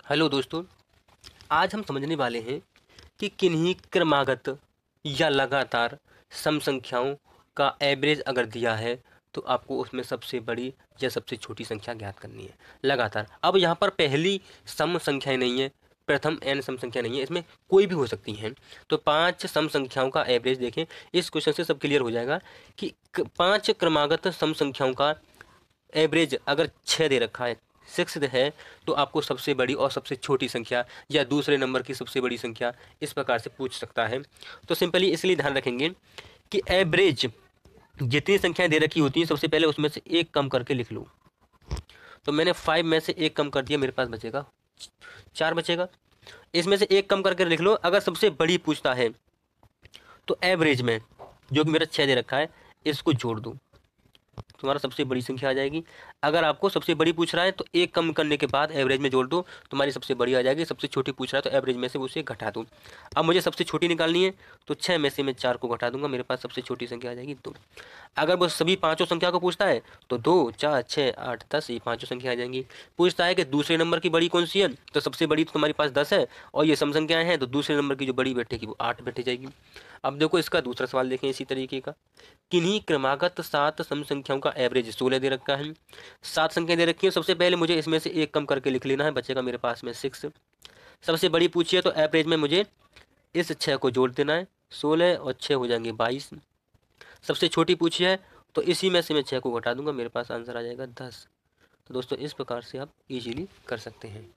Hello दोस्तों, आज हम समझने वाले हैं कि किन्हीं क्रमागत या लगातार सम संख्याओं का एवरेज अगर दिया है तो आपको उसमें सबसे बड़ी या सबसे छोटी संख्या ज्ञात करनी है। लगातार, अब यहाँ पर पहली सम संख्याएं नहीं है, प्रथम n सम संख्या नहीं है, इसमें कोई भी हो सकती हैं। तो 5 सम संख्याओं का एवरेज देखें। इस क्वेश्चन से सब क्लियर हो जाएगा कि 5 क्रमागत सम संख्याओं का एवरेज अगर 6 दे रखा है, 6 है, तो आपको सबसे बड़ी और सबसे छोटी संख्या या दूसरे नंबर की सबसे बड़ी संख्या इस प्रकार से पूछ सकता है। तो सिंपली इसलिए ध्यान रखेंगे कि एवरेज जितनी संख्याएं दे रखी होती हैं सबसे पहले उसमें से एक कम करके लिख लो। तो मैंने 5 में से एक कम कर दिया, मेरे पास बचेगा 4 बचेगा। इसमें से एक कम करके लिख लो। अगर सबसे बड़ी पूछता है तो एवरेज में जो कि मेरा 6 दे रखा है इसको जोड़ दो, तुम्हारा सबसे बड़ी संख्या आ जाएगी। अगर आपको सबसे बड़ी पूछ रहा है तो एक कम करने के बाद एवरेज में जोड़ दो, तुम्हारी सबसे बड़ी आ जाएगी। सबसे छोटी पूछ रहा है तो एवरेज में से उसे घटा दो। अब मुझे सबसे छोटी निकालनी है तो 6 में से मैं 4 को घटा दूंगा, मेरे पास सबसे छोटी संख्या आ जाएगी 2। अगर वो सभी पांचों संख्या को पूछता है तो 2, 4, 6, 8, 10 ये पांचों संख्या आ जाएंगी। पूछता है कि दूसरे नंबर की बड़ी कौन सी है, तो सबसे बड़ी तो तुम्हारे पास 10 है और ये सम संख्याएं हैं, तो दूसरे नंबर की जो बड़ी बैठेगी वो 8 बैठ जाएगी। अब देखो इसका दूसरा सवाल देखें इसी तरीके का। किन्हीं क्रमागत 7 सम संख्याओं का एवरेज 16 दे रखा है। 7 संख्या दे रखी है, सबसे पहले मुझे इसमें से एक कम करके लिख लेना है, बचेगा मेरे पास में 6। सबसे बड़ी पूछी है तो एवरेज में मुझे इस 6 को जोड़ देना है, 16 और 6 हो जाएंगे 22। सबसे छोटी पूछी है तो इसी में से मैं 6 को घटा दूंगा, मेरे पास आंसर आ जाएगा 10। तो दोस्तों इस प्रकार से आप इजीली कर सकते हैं।